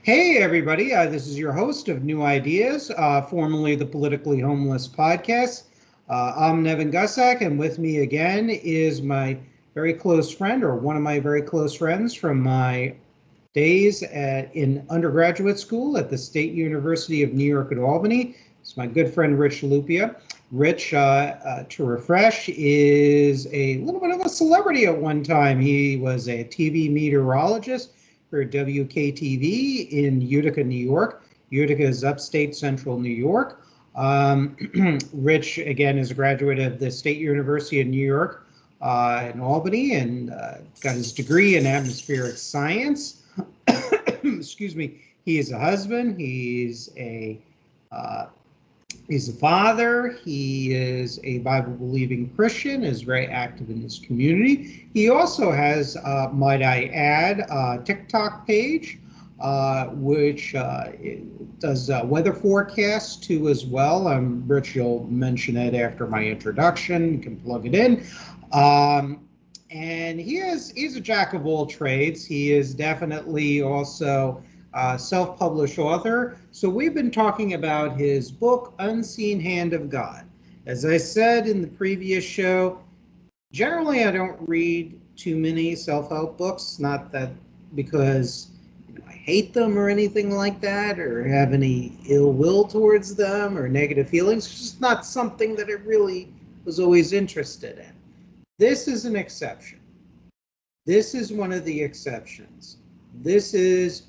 Hey, everybody. This is your host of New Ideas, formerly the Politically Homeless Podcast. I'm Nevin Gusak, and with me again is my very close friend, or one of my very close friends from my days in undergraduate school at the State University of New York at Albany. It's my good friend, Rich Lupia. Rich, to refresh, is a little bit of a celebrity at one time. He was a TV meteorologist for WKTV in Utica, New York. Utica is upstate central New York. Rich, again, is a graduate of the State University of New York in Albany and got his degree in atmospheric science. Excuse me. He is a husband. He's a father. He is a Bible-believing Christian, is very active in his community. He also has, might I add, a TikTok page, which does weather forecasts too as well. Rich, you'll mention it after my introduction. You can plug it in. And he's a jack of all trades. He is definitely also self-published author. So we've been talking about his book, Unseen Hand of God. As I said in the previous show, generally I don't read too many self-help books, not that because I hate them or anything like that, or have any ill will towards them or negative feelings. It's just not something that I really was always interested in. This is an exception. This is one of the exceptions. This is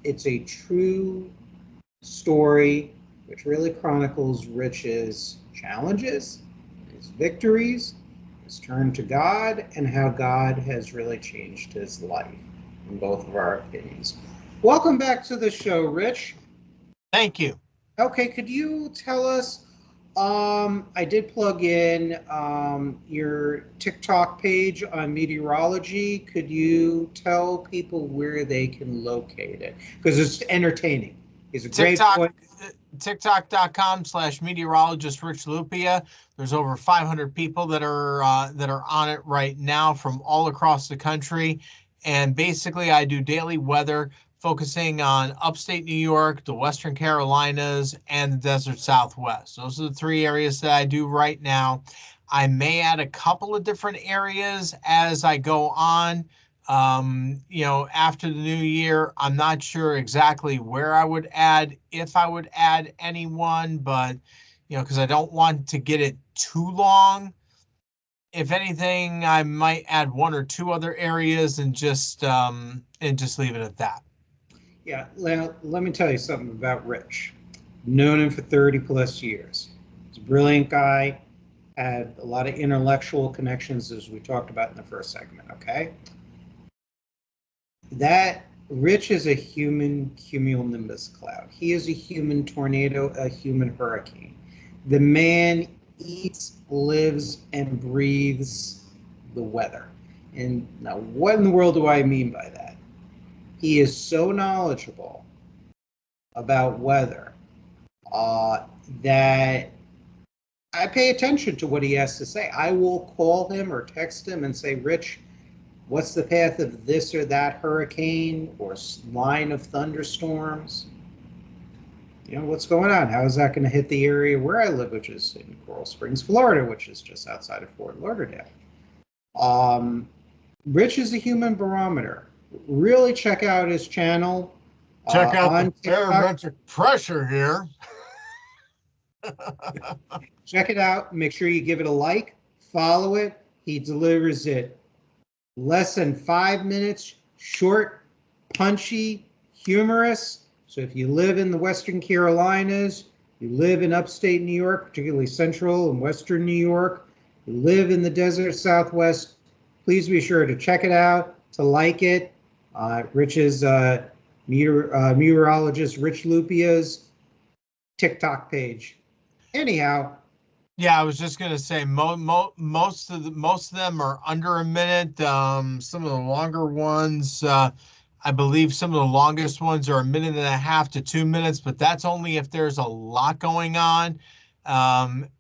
it's a true story which really chronicles Rich's challenges, his victories, his turn to God, and how God has really changed his life, in both of our opinions. Welcome back to the show, Rich. Thank you. Okay, could you tell us, I did plug in your TikTok page on meteorology. Could you tell people where they can locate it? Because it's entertaining. It's a great point. TikTok.com/meteorologist Rich Lupia. There's over 500 people that are on it right now from all across the country. And basically, I do daily weather, focusing on upstate New York, the Western Carolinas, and the desert Southwest. Those are the three areas that I do right now. I may add a couple of different areas as I go on. After the new year, I'm not sure exactly where I would add, if I would add anyone, but, because I don't want to get it too long. If anything, I might add one or two other areas and just leave it at that. Yeah, let me tell you something about Rich. Known him for 30 plus years. He's a brilliant guy, had a lot of intellectual connections, as we talked about in the first segment, okay? That Rich is a human cumulonimbus cloud. He is a human tornado, a human hurricane. The man eats, lives, and breathes the weather. And now, what in the world do I mean by that? He is so knowledgeable about weather that I pay attention to what he has to say. I will call him or text him and say, Rich, what's the path of this or that hurricane or line of thunderstorms? What's going on? How is that going to hit the area where I live, which is in Coral Springs, Florida, which is just outside of Fort Lauderdale? Rich is a human barometer. Really check out his channel. Check out the barometric pressure here. Check it out. Make sure you give it a like, follow it. He delivers it less than 5 minutes, short, punchy, humorous. So if you live in the Western Carolinas, you live in upstate New York, particularly central and western New York, you live in the desert Southwest, please be sure to check it out, to like it. Rich's meteorologist Rich Lupia's TikTok page. Anyhow. Yeah, I was just gonna say most of them are under a minute. Some of the longer ones, I believe some of the longest ones are 1.5 to 2 minutes, but that's only if there's a lot going on.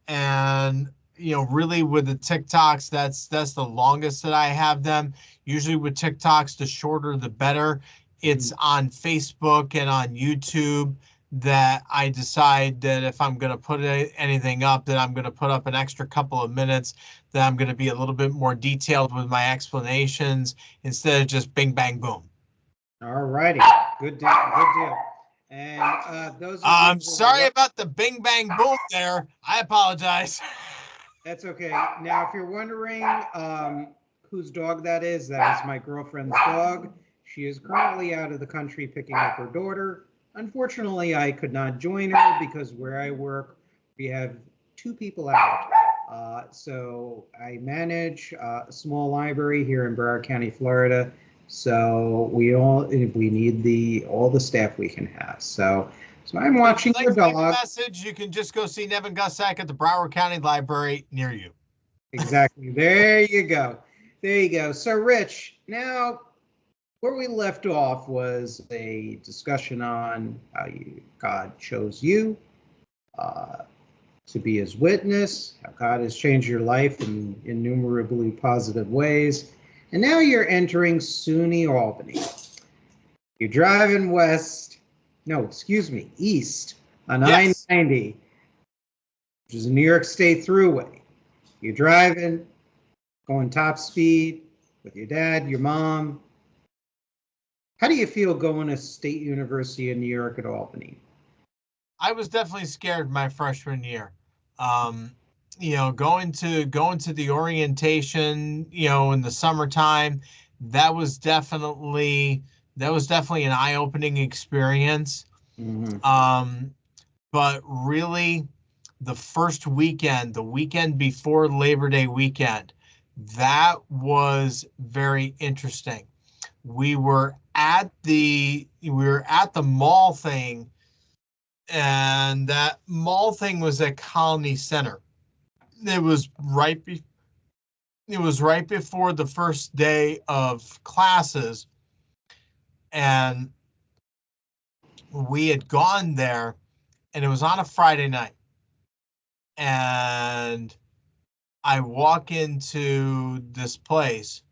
And really with the TikToks, that's the longest that I have them. Usually with TikToks, the shorter the better. It's on Facebook and on YouTube that I decide that if I'm going to put anything up, that I'm going to put up an extra couple of minutes, that I'm going to be a little bit more detailed with my explanations instead of just bing, bang, boom. All righty. Good deal. Good deal. And those of I'm sorry about the bing, bang, boom there. I apologize. That's okay. Now, if you're wondering whose dog that is my girlfriend's dog. She is currently out of the country picking up her daughter. Unfortunately, I could not join her because where I work, we have 2 people out. So I manage a small library here in Broward County, Florida. So we need all the staff we can have. So I'm watching the dog. Message. You can just go see Nevin Gussack at the Broward County Library near you. Exactly. There you go. There you go. So, Rich, now where we left off was a discussion on how God chose you to be his witness, how God has changed your life in innumerably positive ways. And now you're entering SUNY Albany. You're driving east on I-90, which is a New York State thruway. You're driving, going top speed with your dad, your mom. How do you feel going to State University of New York at Albany? I was definitely scared my freshman year. Going to the orientation, in the summertime, that was definitely an eye-opening experience. Mm-hmm. But really, the first weekend, the weekend before Labor Day weekend, that was very interesting. We were at the mall thing, and that mall thing was at Colony Center. It was right before the first day of classes, and we had gone there, and it was on a Friday night. And I walk into this place.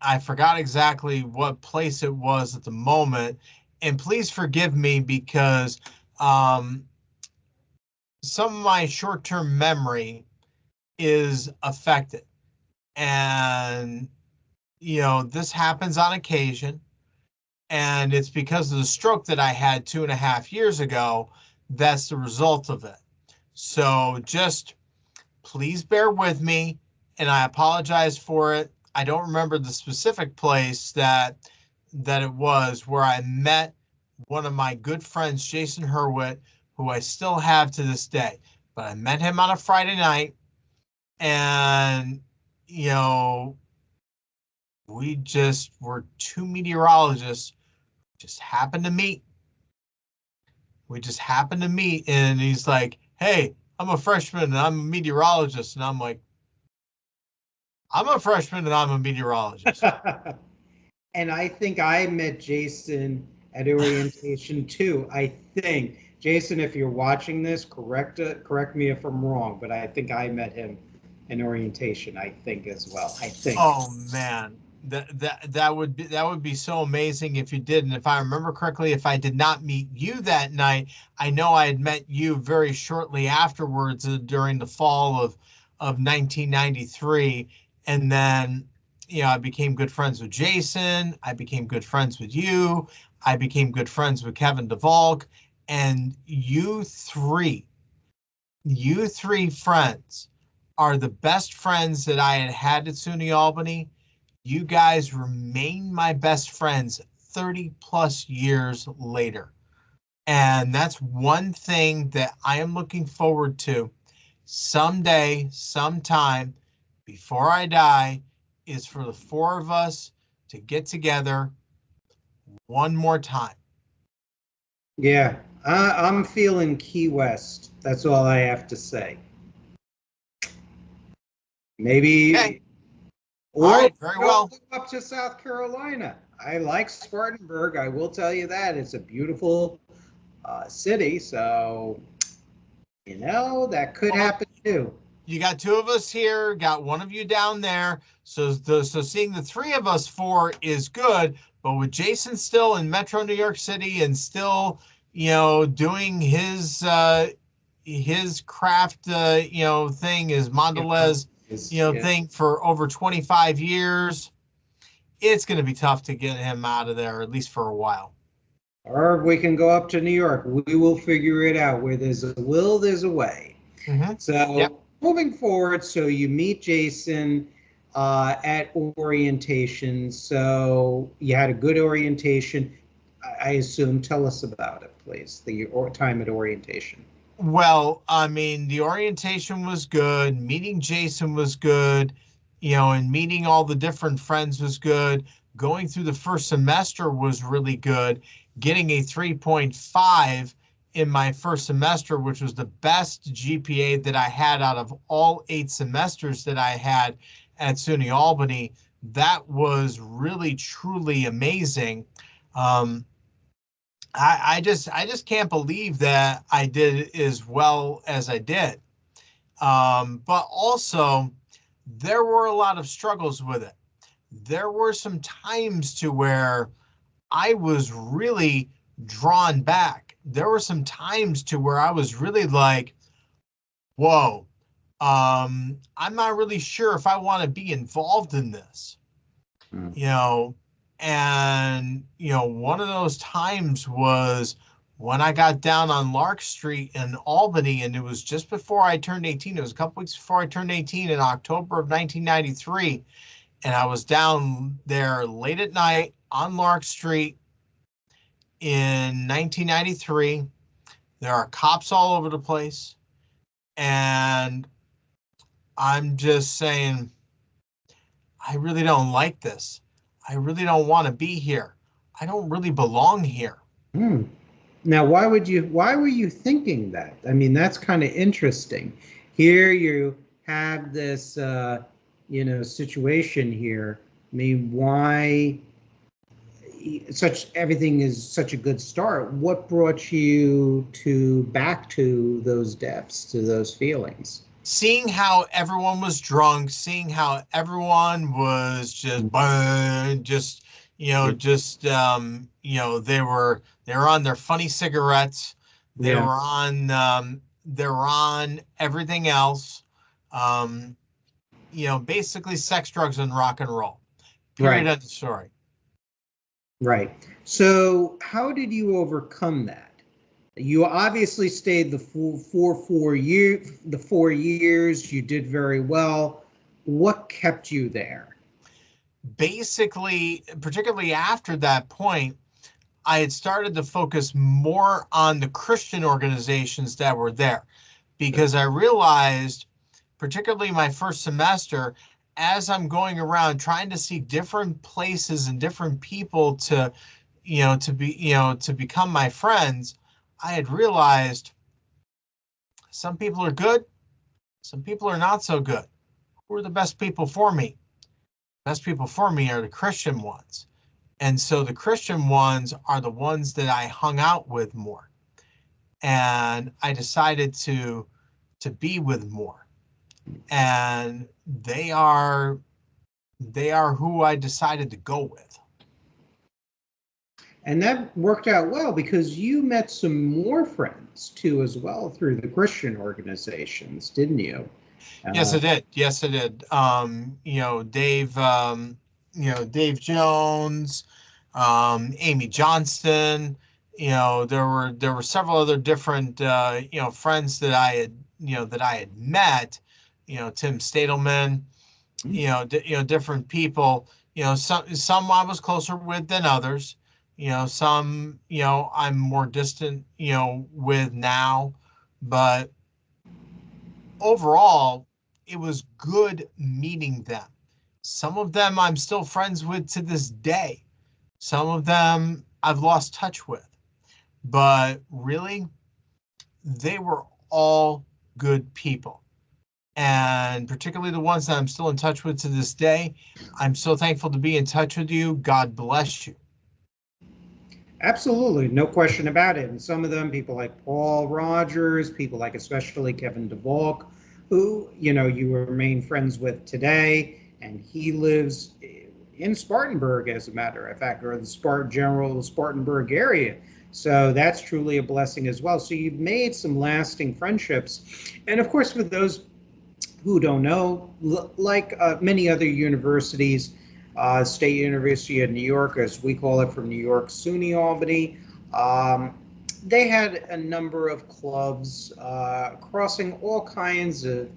I forgot exactly what place it was at the moment. And please forgive me because some of my short-term memory is affected. And, this happens on occasion. And it's because of the stroke that I had 2.5 years ago. That's the result of it. So just please bear with me, and I apologize for it. I don't remember the specific place that it was where I met one of my good friends, Jason Hurwitz, who I still have to this day. But I met him on a Friday night, and, we just were 2 meteorologists, just happened to meet. We just happened to meet, and he's like, "Hey, I'm a freshman and I'm a meteorologist." And I'm like, "I'm a freshman and I'm a meteorologist." And I think I met Jason at orientation too. I think, Jason, if you're watching this, correct me if I'm wrong, but I think I met him in orientation, I think, as well. I think. Oh man, that would be so amazing if you did. And if I remember correctly, if I did not meet you that night, I know I had met you very shortly afterwards during the fall of 1993. And then, I became good friends with Jason. I became good friends with you. I became good friends with Kevin DeValk. And you three friends are the best friends that I had at SUNY Albany. You guys remain my best friends 30 plus years later. And that's one thing that I am looking forward to someday, sometime before I die, is for the 4 of us to get together one more time. Yeah, I'm feeling Key West. That's all I have to say. Maybe. Okay. All right, very well. Up to South Carolina. I like Spartanburg. I will tell you that. It's a beautiful city. So, that could happen too. You got 2 of us here, got 1 of you down there. So seeing the 3 of us 4 is good. But with Jason still in Metro New York City and still, doing his craft, thing, his Mondelez, Yeah. thing for over 25 years, it's going to be tough to get him out of there, at least for a while. Or we can go up to New York. We will figure it out. Where there's a will, there's a way. Mm-hmm. So Yep. moving forward, so you meet Jason at orientation. So you had a good orientation, I assume. Tell us about it, please. The time at orientation. Well, I mean, the orientation was good. Meeting Jason was good, and meeting all the different friends was good. Going through the first semester was really good. Getting a 3.5 in my first semester, which was the best GPA that I had out of all 8 semesters that I had at SUNY Albany. That was really, truly amazing. I just can't believe that I did as well as I did. But also, there were a lot of struggles with it. There were some times to where I was really drawn back. There were some times to where I was really like, whoa, I'm not really sure if I want to be involved in this. Mm. And one of those times was when I got down on Lark Street in Albany, and it was just before I turned 18. It was a couple weeks before I turned 18 in October of 1993. And I was down there late at night on Lark Street in 1993. There are cops all over the place. And I'm just saying, I really don't like this. I really don't want to be here. I don't really belong here. Hmm. Now, why were you thinking that? I mean, that's kind of interesting. Here you have this, situation here. I mean, why everything is such a good start? What brought you back to those depths, to those feelings? Seeing how everyone was drunk, seeing how everyone was they were on their funny cigarettes, they Yeah. were on everything else, um, basically sex, drugs, and rock and roll. Period. Right. End of story. Right. So, how did you overcome that? You obviously stayed the full 4 years. You did very well. What kept you there? Basically, particularly after that point, I had started to focus more on the Christian organizations that were there, because I realized, particularly my first semester, as I'm going around trying to see different places and different people to become my friends, I had realized some people are good, some people are not so good. Who are the best people for me? Best people for me are the Christian ones. And so the Christian ones are the ones that I hung out with more. And I decided to be with more. And they are who I decided to go with. And that worked out well because you met some more friends too, as well, through the Christian organizations, didn't you? Yes, it did. Yes, it did. Dave Jones, Amy Johnston. There were several other different friends that I had met. Tim Stadelman. Different people. Some I was closer with than others. Some I'm more distant with now, but overall, it was good meeting them. Some of them I'm still friends with to this day. Some of them I've lost touch with. But really, they were all good people. And particularly the ones that I'm still in touch with to this day, I'm so thankful to be in touch with you. God bless you. Absolutely, no question about it. And some of them, people like Paul Rogers, people like especially Kevin DeVolk, who you remain friends with today, and he lives in Spartanburg, as a matter of fact, or the the Spartanburg area. So that's truly a blessing as well. So you've made some lasting friendships. And of course, for those who don't know, like many other universities, State University of New York, as we call it, from New York, SUNY Albany, um, they had a number of clubs crossing all kinds of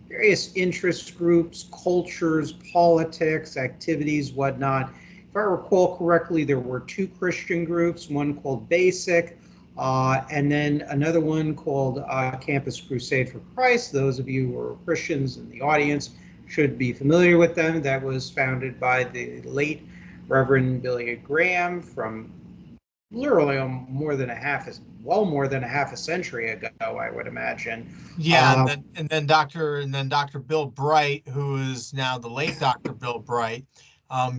various interest groups, cultures, politics, activities, whatnot. If I recall correctly, there were two Christian groups, one called Basic, and then another one called Campus Crusade for Christ. Those of you who are Christians in the audience should be familiar with them. That was founded by the late Reverend Billy Graham from literally well more than a half a century ago, I would imagine. Yeah, and then Dr. Bill Bright, who is now the late Dr. Bill Bright,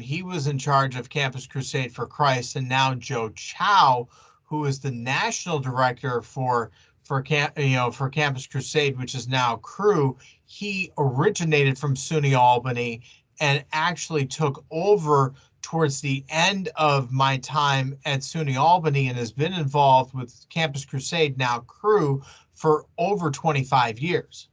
he was in charge of Campus Crusade for Christ, and now Joe Chow, who is the national director for Campus Crusade, which is now Cru. He originated from SUNY Albany and actually took over towards the end of my time at SUNY Albany and has been involved with Campus Crusade, now Cru, for over 25 years.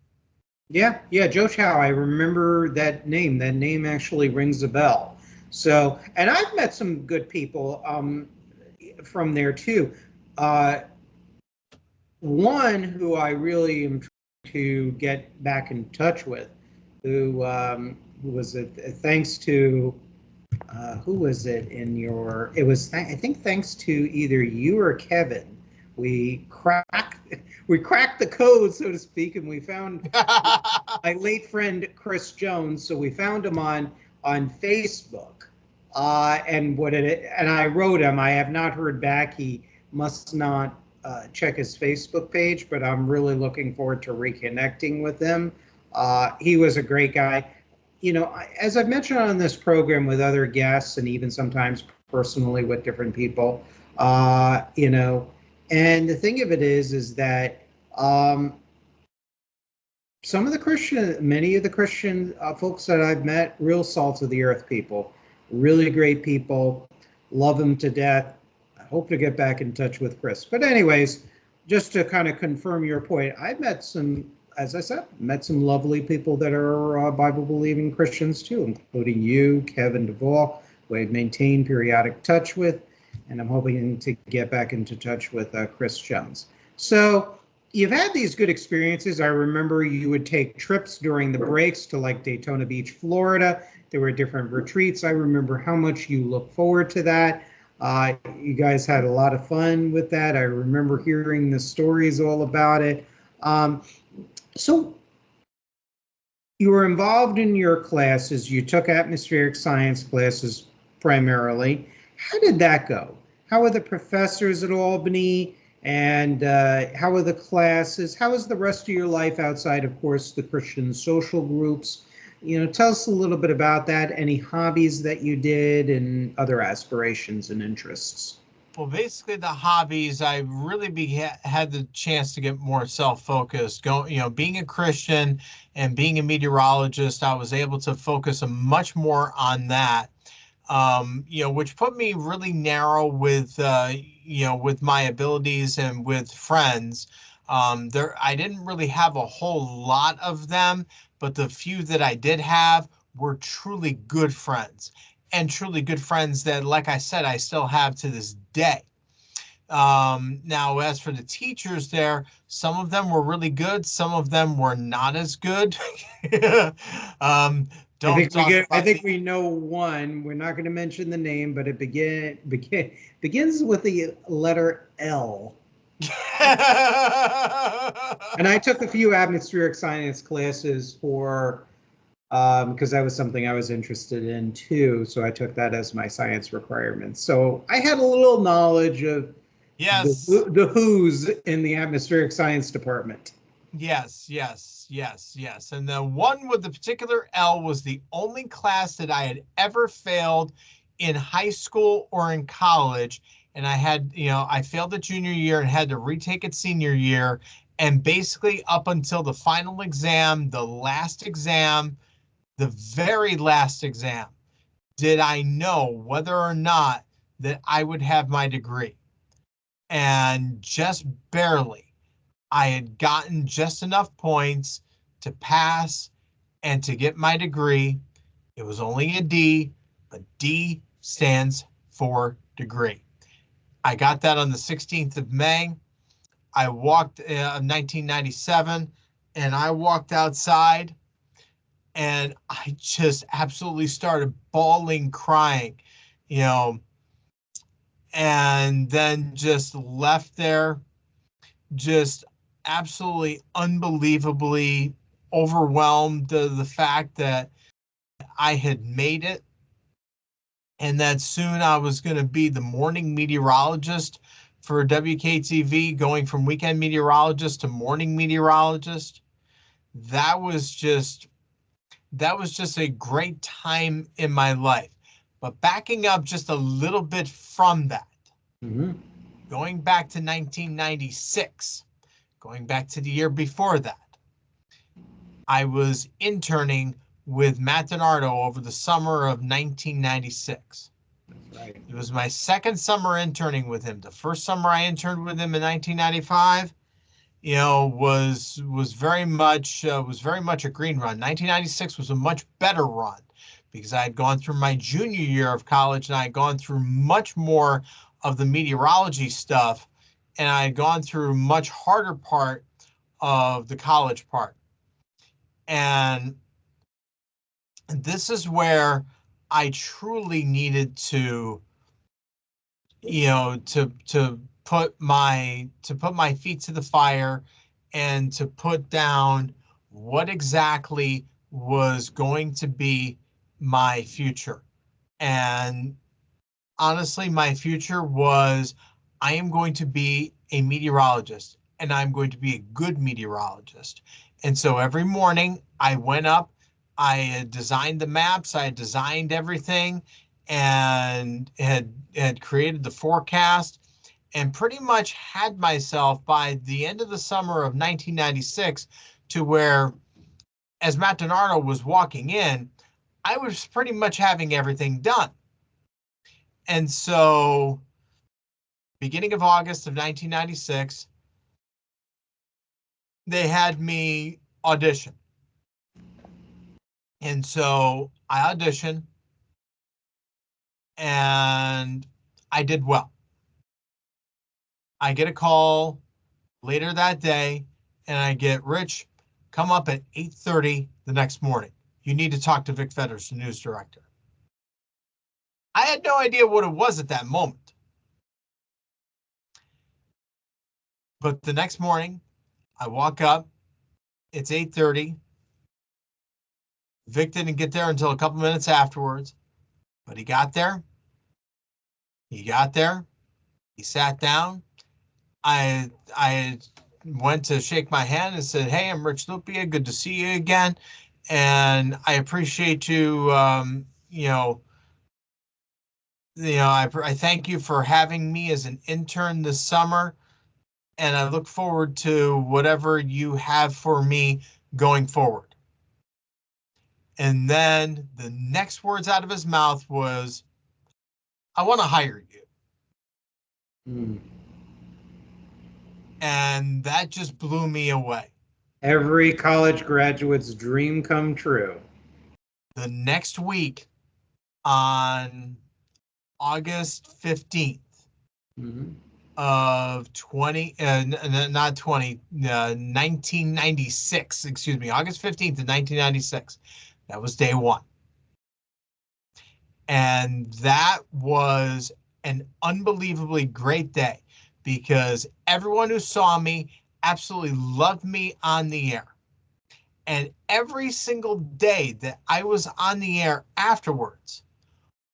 Yeah, yeah, Joe Chow. I remember that name. That name actually rings a bell. So, and I've met some good people from there too. Uh, One who I really am trying to get back in touch with, who was it? Thanks to who was it in your? It was I think thanks to either you or Kevin. We cracked we cracked the code, so to speak, and we found my late friend Chris Jones. So we found him on Facebook, and I wrote him. I have not heard back. He must not check his Facebook page, but I'm really looking forward to reconnecting with him. He was a great guy. You know, as I've mentioned on this program with other guests, and even sometimes personally with different people, you know, and the thing of it is that many of the Christian folks that I've met, real salt of the earth people, really great people, love them to death. I hope to get back in touch with Chris. But anyways, just to kind of confirm your point, I've met some, as I said, met some lovely people that are Bible-believing Christians too, including you, Kevin Duvall, who I've maintained periodic touch with, and I'm hoping to get back into touch with Chris Jones. So you've had these good experiences. I remember you would take trips during the breaks to like Daytona Beach, Florida. There were different retreats. I remember how much you look forward to that. You guys had a lot of fun with that. I remember hearing the stories all about it. So you were involved in your classes. You took atmospheric science classes primarily. How did that go? How were the professors at Albany? And how were the classes? How was the rest of your life outside, of course, the Christian social groups? You know, tell us a little bit about that. Any hobbies that you did and other aspirations and interests? Well, basically the hobbies, I really had the chance to get more self-focused. Being a Christian and being a meteorologist, I was able to focus much more on that. Which put me really narrow with with my abilities and with friends. I didn't really have a whole lot of them, but the few that I did have were truly good friends, and truly good friends that, like I said, I still have to this day. Now, as for the teachers there, some of them were really good, some of them were not as good. I think we know one. We're not going to mention the name, but it begins with the letter L. And I took a few atmospheric science classes because that was something I was interested in too. So I took that as my science requirement. So I had a little knowledge of the who's in the atmospheric science department. Yes. And the one with the particular L was the only class that I had ever failed in high school or in college. And I failed the junior year and had to retake it senior year. And basically up until the final exam, the very last exam, did I know whether or not that I would have my degree. And just barely, I had gotten just enough points to pass and to get my degree. It was only a D, but D stands for degree. I got that on the 16th of May. I walked 1997, and I walked outside and I just absolutely started bawling, crying, you know, and then just left there, just absolutely unbelievably overwhelmed the fact that I had made it and that soon I was going to be the morning meteorologist for WKTV, going from weekend meteorologist to morning meteorologist. That was just a great time in my life. But backing up just a little bit from that, going back to 1996, going back to the year before that, I was interning with Matt DiNardo over the summer of 1996. That's right. It was my second summer interning with him. The first summer I interned with him in 1995, was very much a green run. 1996 was a much better run because I had gone through my junior year of college and I had gone through much more of the meteorology stuff, and I had gone through much harder part of the college part. And this is where I truly needed to, to put my feet to the fire and to put down what exactly was going to be my future. And honestly, my future was, I am going to be a meteorologist and I'm going to be a good meteorologist. And so every morning I went up, I had designed the maps, I had designed everything, and had created the forecast, and pretty much had myself by the end of the summer of 1996 to where, as Matt DiNardo was walking in, I was pretty much having everything done. And so beginning of August of 1996, they had me audition. And so I auditioned and I did well. I get a call later that day and I get, Rich, come up at 8:30 the next morning. You need to talk to Vic Fetters, the news director. I had no idea what it was at that moment. But the next morning, I walk up, it's 8:30. Vic didn't get there until a couple minutes afterwards, but he got there. He sat down. I went to shake my hand and said, hey, I'm Rich Lupia. Good to see you again. And I appreciate you, I thank you for having me as an intern this summer. And I look forward to whatever you have for me going forward. And then the next words out of his mouth was, I want to hire you. And that just blew me away. Every college graduate's dream come true. The next week, on August 15th of 1996, excuse me, August 15th of 1996. That was day one. And that was an unbelievably great day because everyone who saw me absolutely loved me on the air. And every single day that I was on the air afterwards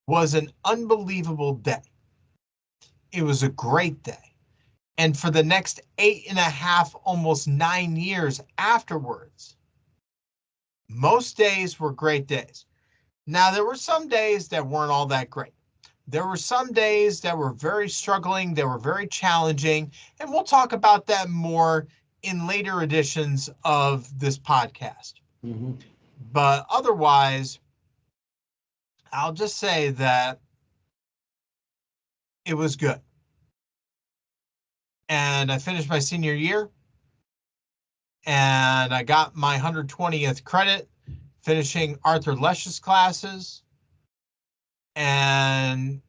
was an unbelievable day. It was a great day. And for the next 8.5, almost 9 years afterwards, most days were great days. Now, there were some days that weren't all that great. There were some days that were very struggling, that were very challenging, and we'll talk about that more in later editions of this podcast. But otherwise, I'll just say that it was good. And I finished my senior year and I got my 120th credit finishing Arthur Lesch's classes. And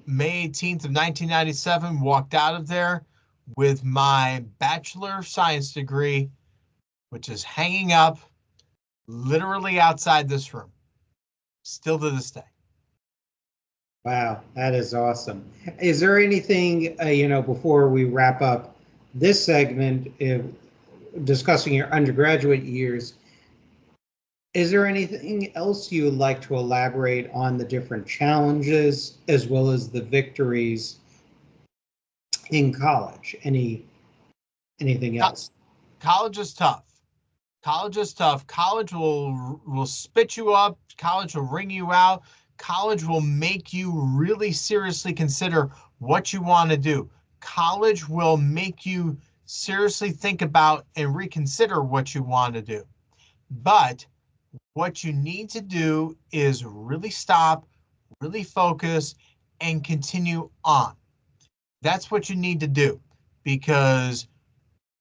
May 18th of 1997, walked out of there with my Bachelor of Science degree, which is hanging up literally outside this room, still to this day. Wow, that is awesome. Is there anything, before we wrap up this segment, discussing your undergraduate years, is there anything else you would like to elaborate on the different challenges as well as the victories in college? Anything else? College is tough. College is tough. College will spit you up. College will wring you out. College will make you really seriously consider what you want to do. College will make you seriously think about and reconsider what you want to do. But what you need to do is really stop, really focus, and continue on. That's what you need to do, because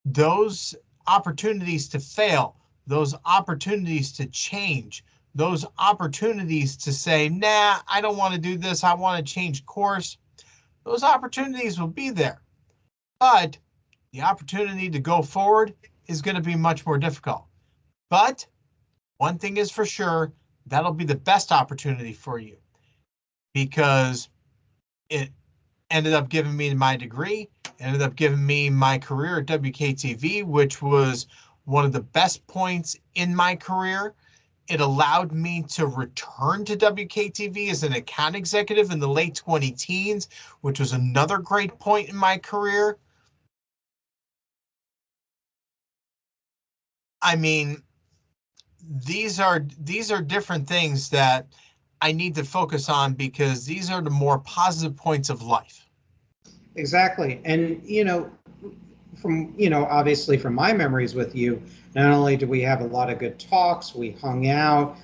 those opportunities to fail, those opportunities to change, those opportunities to say, nah, I don't want to do this, I want to change course, those opportunities will be there. But the opportunity to go forward is going to be much more difficult. But one thing is for sure, that'll be the best opportunity for you, because it ended up giving me my degree, ended up giving me my career at WKTV, which was one of the best points in my career. It allowed me to return to WKTV as an account executive in the late 20 teens, which was another great point in my career. I mean, these are different things that I need to focus on, because these are the more positive points of life. Exactly. And, obviously from my memories with you, not only did we have a lot of good talks, we hung out,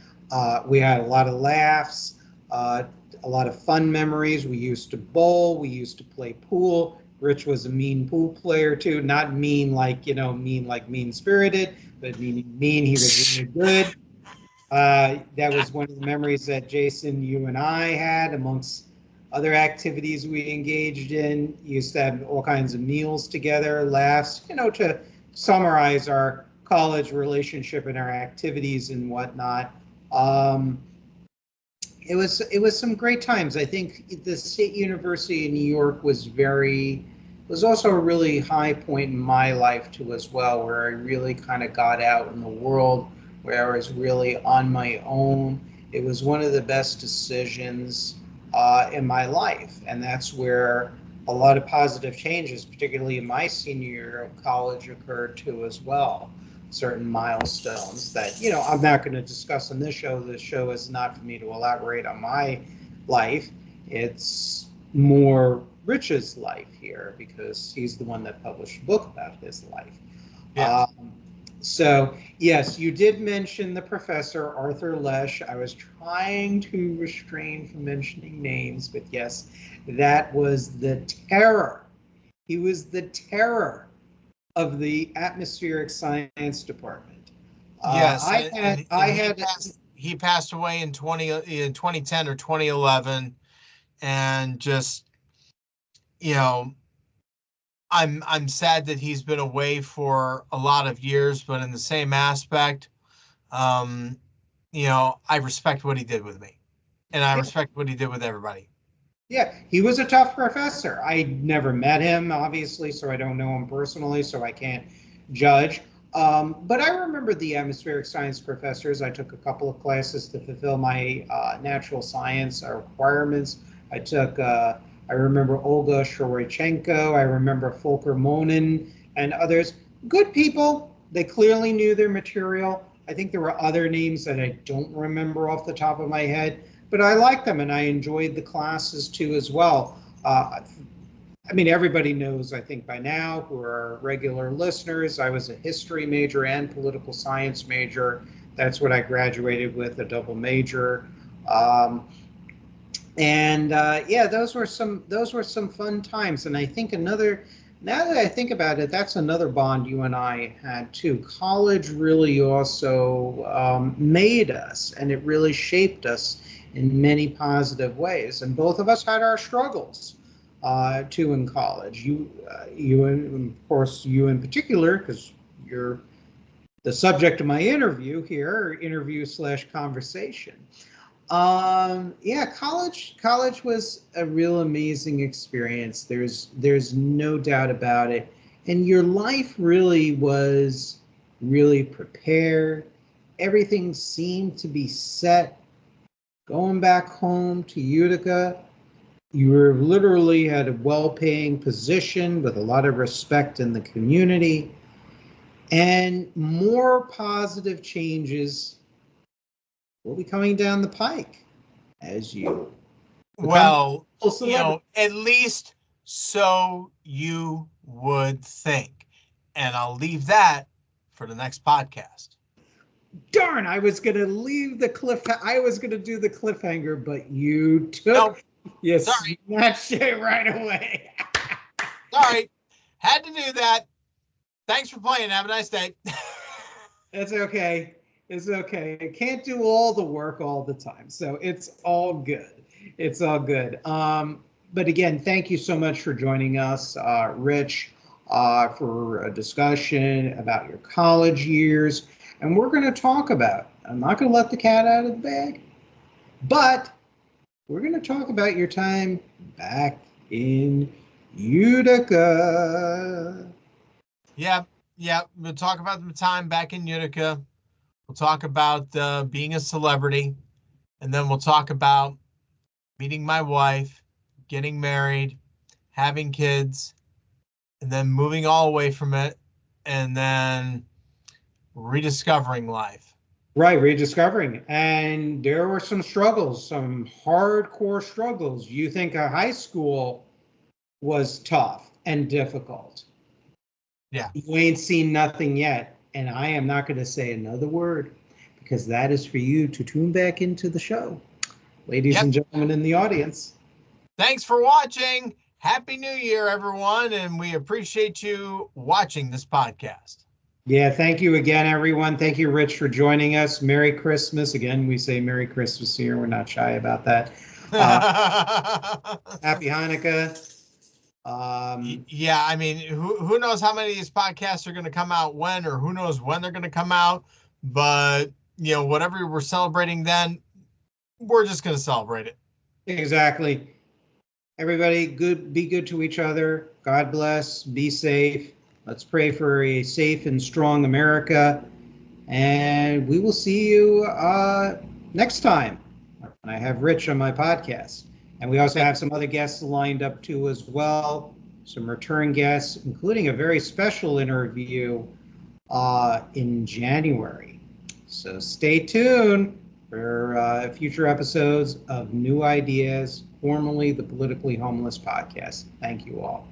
we had a lot of laughs, a lot of fun memories. We used to bowl, we used to play pool. Rich was a mean pool player too, not mean like, mean spirited, but mean, he was really good. That was one of the memories that Jason, you and I had, amongst other activities we engaged in. Used to have all kinds of meals together, laughs, to summarize our college relationship and our activities and whatnot. It was some great times. I think the State University of New York was also a really high point in my life too as well, where I really kind of got out in the world, where I was really on my own. It was one of the best decisions in my life, and that's where a lot of positive changes, particularly in my senior year of college, occurred too as well. Certain milestones that, I'm not going to discuss on this show. This show is not for me to elaborate on my life. It's more Rich's life here, because he's the one that published a book about his life. Yeah. So, yes, you did mention the professor, Arthur Lesch. I was trying to refrain from mentioning names, but yes, that was the terror. He was the terror of the atmospheric science department. Yes, he passed away in 2010 or 2011, and just, I'm sad that he's been away for a lot of years, but in the same aspect, I respect what he did with me, and I respect what he did with everybody. Yeah, he was a tough professor. I never met him, obviously, so I don't know him personally, so I can't judge. But I remember the atmospheric science professors. I took a couple of classes to fulfill my natural science requirements. I remember Olga Shorochenko. I remember Volker Monin and others. Good people. They clearly knew their material. I think there were other names that I don't remember off the top of my head, but I liked them and I enjoyed the classes too as well. Everybody knows, I think by now, who are regular listeners, I was a history major and political science major. That's what I graduated with, a double major. And yeah, those were some fun times. And I think another, now that I think about it, that's another bond you and I had too. College really also made us, and it really shaped us in many positive ways. And both of us had our struggles too in college. You, and of course, you in particular, because you're the subject of my interview here, interview slash conversation. Yeah, college was a real amazing experience. There's no doubt about it. And your life really was really prepared. Everything seemed to be set. Going back home to Utica, you were literally had a well-paying position with a lot of respect in the community, and more positive changes will be coming down the pike as you become Well, a celebrity. at least so you would think. And I'll leave that for the next podcast. Darn, I was gonna leave the cliff. I was gonna do the cliffhanger, but you Nope, you sorry, snatched it right away. sorry. Had to do that. Thanks for playing. Have a nice day. It's okay. It's okay. I can't do all the work all the time, so it's all good. It's all good. But again, thank you so much for joining us, Rich, for a discussion about your college years. And we're going to talk about, I'm not going to let the cat out of the bag, but we're going to talk about your time back in Utica. Yeah. We'll talk about the time back in Utica. We'll talk about being a celebrity. And then we'll talk about meeting my wife, getting married, having kids, and then moving all away from it, and then rediscovering life. Right, rediscovering. And there were some struggles, some hardcore struggles. You think a high school was tough and difficult. Yeah. You ain't seen nothing yet. And I am not going to say another word because that is for you to tune back into the show. Ladies and gentlemen in the audience. Thanks for watching. Happy New Year, everyone. And we appreciate you watching this podcast. Yeah, thank you again, everyone. Thank you, Rich, for joining us. Merry Christmas. Again, we say Merry Christmas here. We're not shy about that. Happy Hanukkah. Yeah, I mean, who knows how many of these podcasts are going to come out when, or who knows when they're going to come out. But, whatever we're celebrating then, we're just going to celebrate it. Exactly. Everybody, be good to each other. God bless. Be safe. Let's pray for a safe and strong America. And we will see you next time when I have Rich on my podcast. And we also have some other guests lined up too as well. Some return guests, including a very special interview in January. So stay tuned for future episodes of New Ideas, formerly the Politically Homeless Podcast. Thank you all.